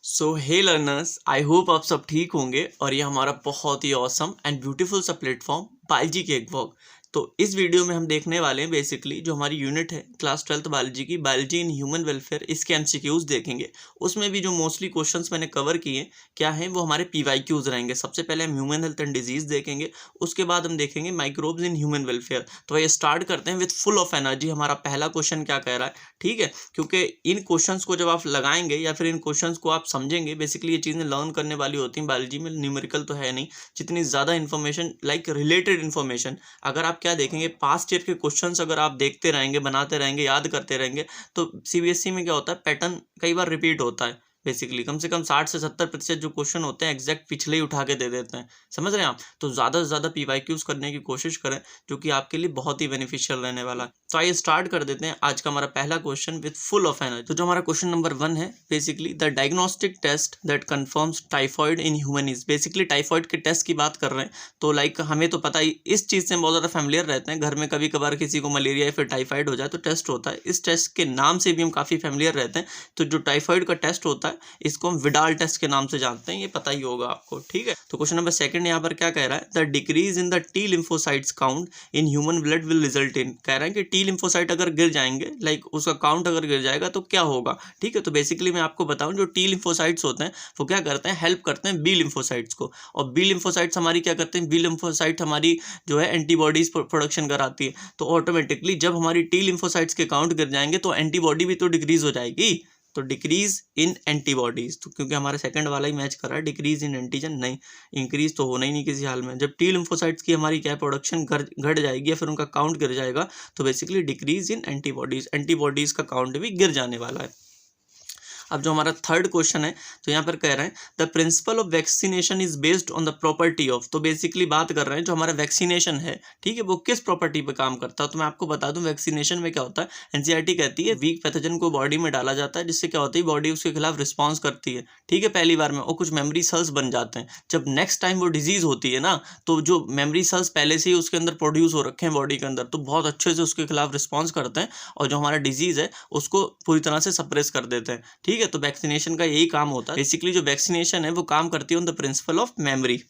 So hey learners, I hope आप सब ठीक होंगे और ये हमारा बहुत ही ऑसम एंड ब्यूटीफुल सा प्लेटफॉर्म बायोलॉजी केक वॉक। तो इस वीडियो में हम देखने वाले हैं बेसिकली जो हमारी यूनिट है क्लास 12th बायोलॉजी की, बायोलॉजी इन ह्यूमन वेलफेयर, इसके एमसीक्यूज देखेंगे। उसमें भी जो मोस्टली क्वेश्चंस मैंने कवर किए क्या हैं वो हमारे पीवाईक्यूज रहेंगे। सबसे पहले हम ह्यूमन हेल्थ एंड डिजीज देखेंगे, उसके बाद हम देखेंगे माइक्रोब्स इन ह्यूमन वेलफेयर। तो ये स्टार्ट करते हैं विथ फुल ऑफ एनर्जी। हमारा पहला क्वेश्चन क्या कह रहा है, ठीक है, क्योंकि इन क्वेश्चंस को जब आप लगाएंगे या फिर इन क्वेश्चंस को आप समझेंगे, बेसिकली ये चीज़ें लर्न करने वाली होती हैं। बायोलॉजी में न्यूमेरिकल तो है नहीं, जितनी ज़्यादा इन्फॉर्मेशन लाइक रिलेटेड इन्फॉर्मेशन, अगर आप क्या देखेंगे पास्ट ईयर के क्वेश्चंस अगर आप देखते रहेंगे, बनाते रहेंगे, याद करते रहेंगे, तो सीबीएसई में क्या होता है, पैटर्न कई बार रिपीट होता है। बेसिकली कम से कम 60 से 70% जो क्वेश्चन होते हैं एग्जैक्ट पिछले ही उठा के दे देते हैं। समझ रहे हैं आप? तो ज़्यादा से ज़्यादा पीवाईक्यूज करने की कोशिश करें, जो कि आपके लिए बहुत ही बेनिफिशियल रहने वाला है। तो आइए स्टार्ट कर देते हैं आज का हमारा पहला question with full of energy. तो जो हमारा क्वेश्चन नंबर 1 है, basically the diagnostic test that confirms typhoid in human is. Basically typhoid के टेस्ट की बात कर रहे हैं। तो लाइक हमें तो पता ही, इस चीज़ से हम बहुत ज़्यादा फैमिलियर रहते हैं। घर में कभी कभार किसी को मलेरिया या फिर टाइफाइड हो जाए तो टेस्ट होता है। इस टेस्ट के नाम से भी हम काफ़ी फैमिलियर रहते हैं। तो जो टाइफॉइड का टेस्ट होता है इसको हम विडाल टेस्ट के नाम से जानते हैं, ये पता ही होगा आपको, ठीक है। तो क्वेश्चन नंबर 2 यहाँ पर क्या कह रहा है, the decrease in the T lymphocytes count in human blood will result in. कह रहा है कि टी लिम्फोसाइट अगर गिर जाएंगे, लाइक उसका काउंट अगर गिर जाएगा तो क्या होगा, ठीक है। तो बेसिकली मैं आपको बताऊं, जो टी लिम्फोसाइट्स होते हैं वो क्या करते हैं, हेल्प करते हैं बी लिम्फोसाइट्स को। और बी लिम्फोसाइट्स हमारी क्या करते हैं, बी लिम्फोसाइट हमारी जो है एंटीबॉडीज प्रोडक्शन कराती है। तो ऑटोमेटिकली जब हमारी टी लिम्फोसाइट्स के काउंट गिर जाएंगे तो एंटीबॉडी भी तो डिक्रीज हो जाएगी। तो डिक्रीज इन एंटीबॉडीज, तो क्योंकि हमारा सेकंड वाला ही मैच कर रहा है, डिक्रीज इन एंटीजन नहीं, इंक्रीज तो होना ही नहीं किसी हाल में। जब टी लिम्फोसाइट्स की हमारी क्या प्रोडक्शन घट जाएगी या फिर उनका काउंट गिर जाएगा, तो basically decrease in antibodies, antibodies का काउंट भी गिर जाने वाला है। अब जो हमारा थर्ड क्वेश्चन है, तो यहाँ पर कह रहे हैं the principle of vaccination is based on the property of. तो बेसिकली बात कर रहे हैं जो हमारा वैक्सीनेशन है, ठीक है, वो किस प्रॉपर्टी पे काम करता है। तो मैं आपको बता दूं वैक्सीनेशन में क्या होता है, एनसीईआरटी कहती है वीक पैथोजन को बॉडी में डाला जाता है, जिससे क्या होता है बॉडी उसके खिलाफ रिस्पॉन्स करती है, ठीक है, पहली बार में, और कुछ मेमोरी सेल्स बन जाते हैं। जब नेक्स्ट टाइम वो डिजीज होती है ना, तो जो मेमोरी सेल्स पहले से ही उसके अंदर प्रोड्यूस हो रखे हैं बॉडी के अंदर, तो बहुत अच्छे से उसके खिलाफ रिस्पॉन्स करते हैं और जो हमारा डिजीज है उसको पूरी तरह से सप्रेस कर देते हैं, ठीक है। तो वैक्सीनेशन का यही काम होता है। बेसिकली जो वैक्सीनेशन है वो काम करती है on the principle of memory.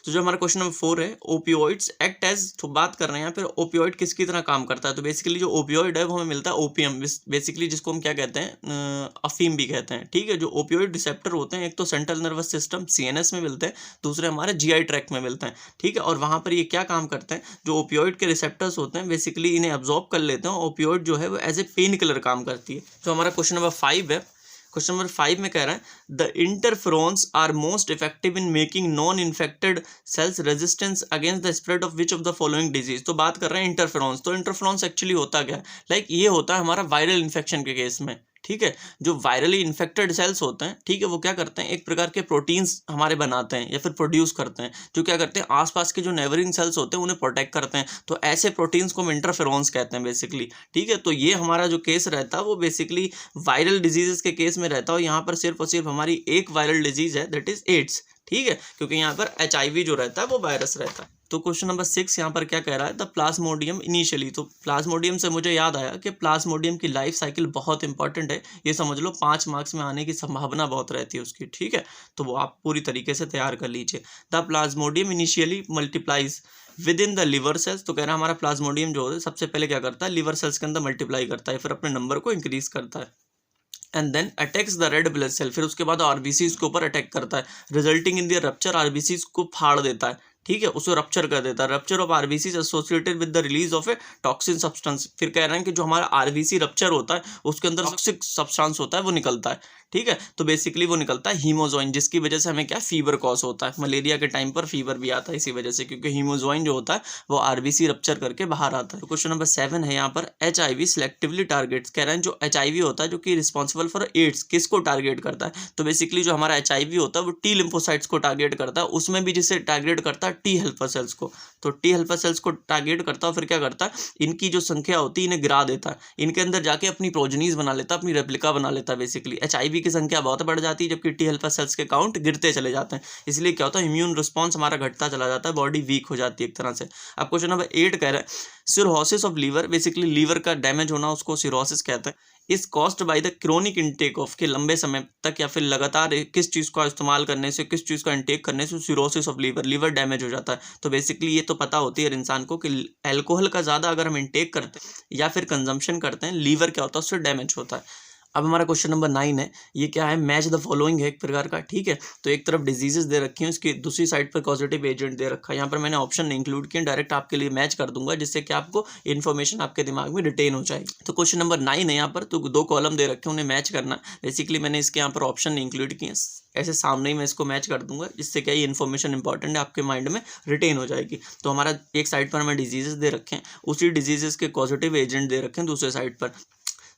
तो जो हमारा क्वेश्चन नंबर 4 है, ओपियोइड्स एक्ट एज, तो बात कर रहे हैं यहाँ पर ओपियोइड किसकी तरह काम करता है। तो बेसिकली जो ओपियोइड है वो हमें मिलता है ओपीएम, बेसिकली जिसको हम क्या कहते हैं, अफीम भी कहते हैं, ठीक है। जो ओपियोइड रिसेप्टर होते हैं, एक तो सेंट्रल नर्वस सिस्टम सीएनएस में मिलते हैं, दूसरे हमारे जीआई ट्रैक्ट में मिलते हैं, ठीक है। और वहाँ पर ये क्या काम करते हैं, जो ओपियोइड के रिसेप्टर्स होते हैं बेसिकली इन्हें अब्जॉर्ब कर लेते हैं। ओपियोइड जो है वो एज ए पेन किलर काम करती है। तो हमारा क्वेश्चन नंबर 5 है, क्वेश्चन नंबर 5 में कह रहा है the interferons are most effective in making non infected cells resistance against the spread of which of the following disease. तो बात कर रहे हैं इंटरफेरोन्स। तो इंटरफेरोन्स एक्चुअली होता क्या है, लाइक ये होता है हमारा वायरल इन्फेक्शन के केस में, ठीक है। जो वायरली इन्फेक्टेड सेल्स होते हैं, ठीक है, वो क्या करते हैं, एक प्रकार के प्रोटीन्स हमारे बनाते हैं या फिर प्रोड्यूस करते हैं, जो क्या करते हैं आसपास के जो नेबरिंग सेल्स होते हैं उन्हें प्रोटेक्ट करते हैं। तो ऐसे प्रोटीन्स को हम इंटरफेरोन्स कहते हैं बेसिकली, ठीक है। तो ये हमारा जो केस रहता है वो बेसिकली वायरल डिजीजेस के केस में रहता है। और यहाँ पर सिर्फ और सिर्फ हमारी एक वायरल डिजीज है, दैट इज एड्स, ठीक है, क्योंकि यहाँ पर HIV जो रहता है वो वायरस रहता है। तो क्वेश्चन नंबर 6 यहाँ पर क्या कह रहा है, द प्लाज्मोडियम इनिशियली। तो प्लाज्मोडियम से मुझे याद आया कि प्लाज्मोडियम की लाइफ साइकिल बहुत इंपॉर्टेंट है, ये समझ लो 5 मार्क्स में आने की संभावना बहुत रहती है उसकी, ठीक है। तो वो आप पूरी तरीके से तैयार कर लीजिए। The Plasmodium initially multiplies with in the liver cells. तो कह रहा है हमारा प्लाज्मोडियम जो है सबसे पहले क्या करता है, लिवर सेल्स के अंदर मल्टीप्लाई करता है, फिर अपने नंबर को इंक्रीज करता है, and then attacks the red blood cell. फिर उसके बाद आरबीसीज के ऊपर अटैक करता है, resulting in the rupture, RBCs को फाड़ देता है, ठीक है, उसको रप्चर कर देता है। Rupture of RBC associated with the release of A toxin substance. फिर कह रहे हैं कि जो हमारा आरबीसी रप्चर होता है उसके अंदर टॉक्सिक सब्सटेंस होता है वो निकलता है, ठीक है। तो बेसिकली वो निकलता है हीमोजोइन, जिसकी वजह से हमें क्या फीवर कॉज होता है। मलेरिया के टाइम पर फीवर भी आता है इसी वजह से, क्योंकि हीमोजोइन जो होता है वो आरबीसी रप्चर करके बाहर आता है। तो क्वेश्चन नंबर 7 है यहाँ पर, HIV सिलेक्टिवली टारगेट्स। कह रहे हैं जो HIV होता है जो कि रिस्पॉन्सिबल फॉर एड्स, किसको टारगेट करता है। तो बेसिकली जो हमारा HIV होता है वो टी लिम्फोसाइट्स को टारगेट करता है, उसमें भी जिसे टारगेट करता है टी हेल्पर सेल्स को। तो टी हेल्पर सेल्स को टारगेट करता है, फिर क्या करता है, इनकी जो संख्या होती है इन्हें गिरा देता है, इनके अंदर जाके अपनी प्रोजनीज बना लेता है, अपनी रेप्लिका बना लेता है। बेसिकली HIV की संख्या बहुत बढ़ जाती है जबकि टी हेल्पर सेल्स के काउंट गिरते चले जाते हैं। इसलिए क्या होता है, इम्यून रिस्पॉन्स हमारा घटता चला जाता है, बॉडी वीक हो जाती है एक तरह से। अब क्वेश्चन नंबर 8 कह रहा है cirrhosis of liver. Basically liver का डैमेज होना उसको सिरोसिस कहते हैं। Is caused by the chronic intake of, के लंबे समय तक या फिर लगातार किस चीज़ का इस्तेमाल करने से, किस चीज़ का इनटेक करने से सिरोसिस ऑफ लीवर डैमेज हो जाता है। तो बेसिकली ये तो पता होती है इंसान को कि अल्कोहल का ज़्यादा अगर हम इनटेक करते हैं या फिर कंजम्पशन करते हैं, लीवर क्या होता है, उससे डैमेज होता है। अब हमारा क्वेश्चन नंबर 9 है, ये क्या है, मैच द फॉलोइंग है एक प्रकार का, ठीक है। तो एक तरफ डिजीजेस दे रखी हैं, उसकी दूसरी साइड पर कॉजेटिव एजेंट दे रखा है। यहाँ पर मैंने ऑप्शन इंक्लूड किए, डायरेक्ट आपके लिए मैच कर दूंगा जिससे कि आपको इन्फॉर्मेशन आपके दिमाग में रिटेन हो जाएगी। तो क्वेश्चन नंबर 9 है यहाँ पर, तो 2 कॉलम दे रखे हैं, उन्हें मैच करना। बेसिकली मैंने इसके यहाँ पर ऑप्शन इंक्लूड किए, ऐसे सामने ही मैं इसको मैच कर दूंगा, जिससे क्या ये इन्फॉर्मेशन इंपॉर्टेंट है आपके माइंड में रिटेन हो जाएगी। तो हमारा एक साइड पर हमें डिजीजेस दे रखे हैं, उसी डिजीजेस के कॉजेटिव एजेंट दे रखे हैं दूसरे साइड पर।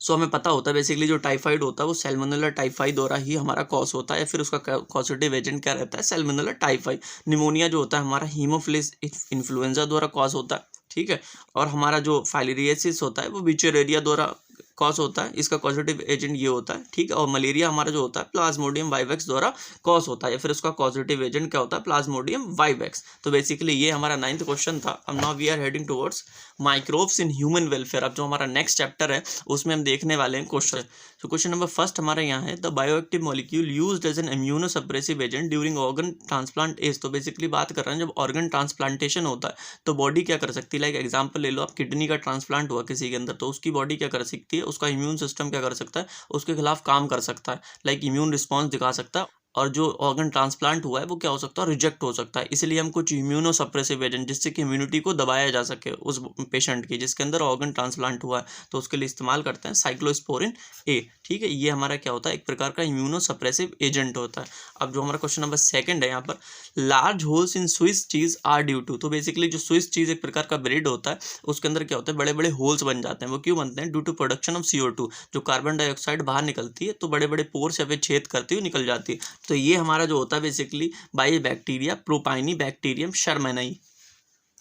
सो हमें पता होता है बेसिकली जो टाइफाइड होता है वो सैल्मोनेला टाइफाई द्वारा ही हमारा कॉज होता है, या फिर उसका कॉजेटिव एजेंट क्या रहता है, सैल्मोनेला टाइफाई। निमोनिया जो होता है हमारा हीमोफिलस इन्फ्लुएंजा द्वारा कॉज होता है, ठीक है। और हमारा जो फाइलेरियासिस होता है वो बिचेरेरिया द्वारा कॉज होता है, इसका कॉजेटिव एजेंट ये होता है, ठीक है। और मलेरिया हमारा जो होता है प्लाज्मोडियम वाइवेक्स द्वारा कॉज होता है, या फिर उसका कॉजेटिव एजेंट क्या होता है, प्लाज्मोडियम वाइवेक्स। तो बेसिकली ये हमारा 9th क्वेश्चन था। अब now we are heading towards microbes in human welfare. अब जो हमारा नेक्स्ट चैप्टर है उसमें हम देखने वाले हैं क्वेश्चन। तो क्वेश्चन नंबर फर्स्ट हमारा यहाँ है, the bioactive molecule used as an immunosuppressive agent during organ transplant is. तो बेसिकली बात कर रहे हैं जब ऑर्गन ट्रांसप्लांटेशन होता है तो बॉडी क्या कर सकती है, लाइक एग्जांपल ले लो आप, किडनी का ट्रांसप्लांट हुआ किसी के अंदर, तो उसकी बॉडी क्या कर सकती है, उसका इम्यून सिस्टम क्या कर सकता है, उसके खिलाफ काम कर सकता है, लाइक इम्यून रिस्पॉन्स दिखा सकता है। और जो ऑर्गन ट्रांसप्लांट हुआ है वो क्या हो सकता है, रिजेक्ट हो सकता है। इसलिए हम कुछ इम्यूनोसप्रेसिव एजेंट, जिससे कि इम्यूनिटी को दबाया जा सके उस पेशेंट की जिसके अंदर ऑर्गन ट्रांसप्लांट हुआ है, तो उसके लिए इस्तेमाल करते हैं साइक्लोस्पोरिन ए, ठीक है। ये हमारा क्या होता है, एक प्रकार का इम्यूनोसप्रेसिव एजेंट होता है। अब जो हमारा क्वेश्चन नंबर 2 है यहाँ पर, large holes in Swiss cheese are due to. तो बेसिकली जो स्विस चीज एक प्रकार का ब्रेड होता है, उसके अंदर क्या होता है, बड़े बड़े होल्स बन जाते हैं। वो क्यों बनते हैं, due to production of CO2, जो कार्बन डाइऑक्साइड बाहर निकलती है तो बड़े बड़े पोर्स या फिर छेद करती हुई निकल जाती है। तो ये हमारा जो होता है basically by bacteria Propionibacterium shermanii,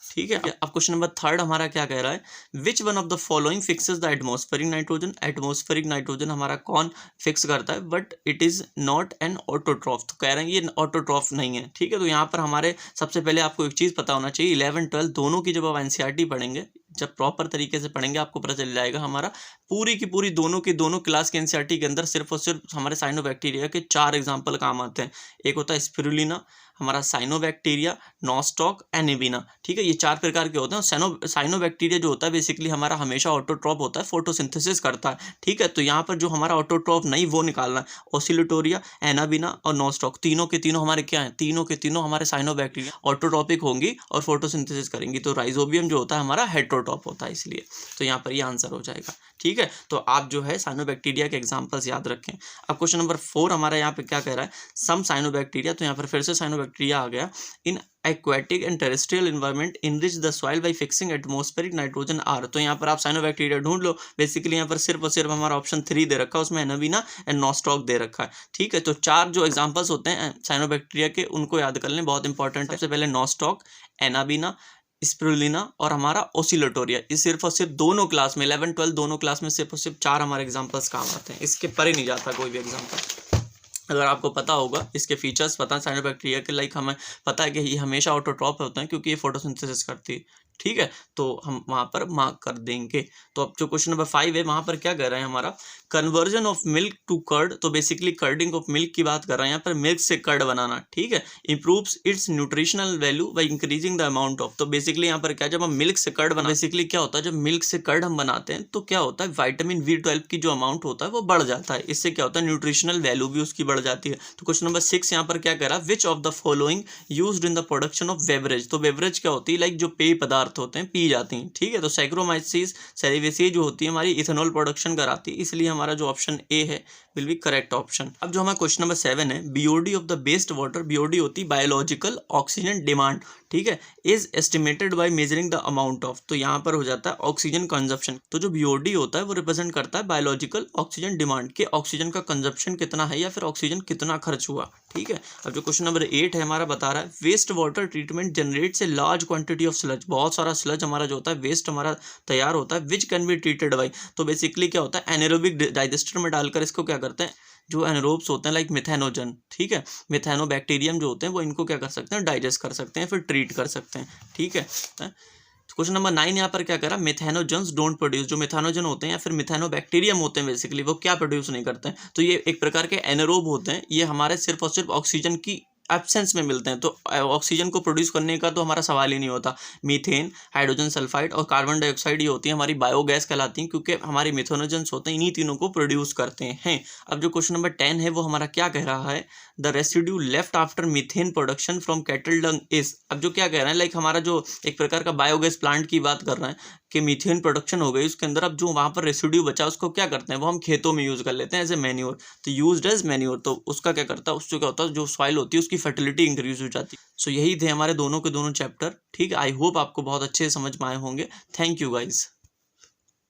ठीक है। अब क्वेश्चन नंबर 3 हमारा क्या कह रहा है, which one of the following fixes the atmospheric nitrogen. Atmospheric nitrogen हमारा कौन फिक्स करता है, but it is not an autotroph. तो कह रहे हैं ये ऑटोट्रॉफ नहीं है, ठीक है। तो यहाँ पर हमारे सबसे पहले आपको एक चीज़ पता होना चाहिए, 11-12 दोनों की जब आप NCERT पढ़ेंगे, जब प्रॉपर तरीके से पढ़ेंगे आपको पता चल जाएगा हमारा पूरी की पूरी दोनों क्लास के NCERT के अंदर सिर्फ और सिर्फ हमारे साइनोबैक्टीरिया के 4 एग्जाम्पल काम आते हैं। एक होता है स्पिरुलिना, हमारा साइनोबैक्टीरिया, नॉस्टॉक, एनेबिना, ठीक है। ये 4 प्रकार के होते हैं। साइनोबैक्टीरिया जो होता है बेसिकली हमारा हमेशा ऑटोट्रॉप होता है, फोटोसिंथेसिस करता है, ठीक है। तो यहाँ पर जो हमारा ऑटोट्रॉप नहीं वो निकालना है। ओसिलेटोरिया, एनाबिना और नॉस्टॉक तीनों के तीनों हमारे क्या हैं, तीनों के तीनों हमारे साइनोबैक्टीरिया ऑटोट्रॉपिक होंगी और फोटोसिंथेसिस करेंगी। तो राइजोबियम जो होता है हमारा हेट्रोट्रॉप होता है, इसलिए तो यहाँ पर ये आंसर हो जाएगा, ठीक है। तो आप जो है साइनोबैक्टीरिया के एग्जांपल्स याद रखें। अब क्वेश्चन नंबर 4 हमारा यहाँ पे क्या कह रहा है, सम साइनोबैक्टीरिया। तो यहाँ पर फिर से साइनोबैक्टीरिया आ गया। इन aquatic and terrestrial environment enrich the soil by fixing atmospheric nitrogen R। तो यहाँ पर आप साइनोबैक्टीरिया ढूंढ लो। बेसिकली यहाँ पर सिर्फ और सिर्फ हमारा ऑप्शन 3 दे रखा है, उसमें एनाबिना एंड नॉस्टॉक दे रखा है, ठीक है। तो 4 जो एग्जांपल्स होते हैं साइनोबैक्टीरिया के उनको याद कर लें, बहुत इंपॉर्टेंट है। सबसे पहले नॉस्टॉक, एनाबिना, स्पिरुलिना और हमारा ओसिलेटोरिया। ये सिर्फ और सिर्फ दोनों क्लास में 11-12 दोनों क्लास में सिर्फ और सिर्फ 4 हमारे एग्जांपल्स काम आते हैं, इसके परे नहीं जाता कोई भी एग्जांपल। अगर आपको पता होगा, इसके फीचर्स पता है साइनोबैक्टीरिया के, लाइक हमें पता है कि ये हमेशा ऑटोट्रॉप होते हैं क्योंकि ये फोटोसिंथेसिस करती है, ठीक है। तो हम वहाँ पर मार्क कर देंगे। तो अब जो क्वेश्चन नंबर 5 है वहाँ पर क्या कर रहे हैं, हमारा conversion of milk to curd. तो बेसिकली कर्डिंग ऑफ मिल्क की बात कर रहे हैं यहाँ पर, मिल्क से कर्ड बनाना, ठीक है। Improves it's nutritional value by increasing the amount of. तो बेसिकली यहाँ पर क्या, जब हम मिल्क से कर्ड बेसिकली क्या होता है, जब मिल्क से कर्ड हम बनाते हैं तो क्या होता है, विटामिन B12 की जो अमाउंट होता है वो बढ़ जाता है। इससे क्या होता है, न्यूट्रिशनल वैल्यू भी उसकी बढ़ जाती है। तो क्वेश्चन नंबर 6 यहाँ पर क्या कह रहा है, विच of the following used in the production of beverage. तो बेवरेज क्या होती है, लाइक जो पेय पदार्थ होते हैं, पी जाती हैं, ठीक है। तो सैक्रोमाइसिस सेरेवेसिए जो होती है हमारी इथेनॉल प्रोडक्शन कराती है, इसलिए हमारा जो ऑप्शन ए है विल बी करेक्ट ऑप्शन। अब जो हमारा क्वेश्चन नंबर 7 है, BOD of the based water. BOD होती है बायोलॉजिकल ऑक्सीजन डिमांड, ठीक है, is estimated by measuring the amount of. तो यहाँ पर हो जाता है ऑक्सीजन कंजप्शन। तो जो बीओडी होता है वो रिप्रेजेंट करता है बायोलॉजिकल ऑक्सीजन डिमांड के, ऑक्सीजन का कंजप्शन कितना है या फिर ऑक्सीजन कितना खर्च हुआ, ठीक है। अब जो क्वेश्चन नंबर 8 है हमारा बता रहा है, waste water treatment generates a large quantity of sludge. बहुत सारा स्लज हमारा जो होता है वेस्ट हमारा तैयार होता है, which can be treated by. तो बेसिकली क्या होता है, एनारोबिक डाइजेस्टर में डालकर इसको क्या करते हैं, जो एनारोब्स होते हैं लाइक मिथेनोजन, ठीक है, मिथेनोबैक्टीरियम जो होते हैं वो इनको क्या कर सकते हैं, डाइजेस्ट कर सकते हैं, फिर ट्रीट कर सकते हैं, ठीक है। तो क्वेश्चन नंबर 9 यहाँ पर क्या करा, मिथेनोजन्स डोंट प्रोड्यूस, जो मिथेनोजन होते हैं या फिर मिथेनोबैक्टीरियम होते हैं बेसिकली, वो क्या प्रोड्यूस नहीं करते हैं। तो ये एक प्रकार के एनारोब होते हैं, ये हमारे सिर्फ और सिर्फ ऑक्सीजन की एब्सेंस में मिलते हैं। तो ऑक्सीजन को प्रोड्यूस करने का तो हमारा सवाल ही नहीं होता। मीथेन, हाइड्रोजन सल्फाइड और कार्बन डाइऑक्साइड ये होती है हमारी बायोगैस कहलाती हैं, क्योंकि हमारे मिथेनोजन्स होते हैं, इन्हीं तीनों को प्रोड्यूस करते हैं। अब जो क्वेश्चन नंबर 10 है वो हमारा क्या कह रहा है, the residue left after methane production from cattle Dang is. अब जो क्या कह रहा है, लाइक हमारा जो एक प्रकार का बायोगैस प्लांट की बात कर रहा है कि मीथेन प्रोडक्शन हो गई, उसके अंदर अब जो वहाँ पर रेसिड्यू बचा उसको क्या करते हैं, वो हम खेतों में यूज़ कर लेते हैं एज ए मैन्योर। तो यूज्ड एज मैन्योर, तो उसका क्या करता है, उससे क्या होता है, जो सॉइल होती है उसकी फर्टिलिटी इंक्रीज हो जाती है। सो यही थे हमारे दोनों के दोनों चैप्टर। ठीक है, आई होप आपको बहुत अच्छे से समझ में आए होंगे। Thank you guys.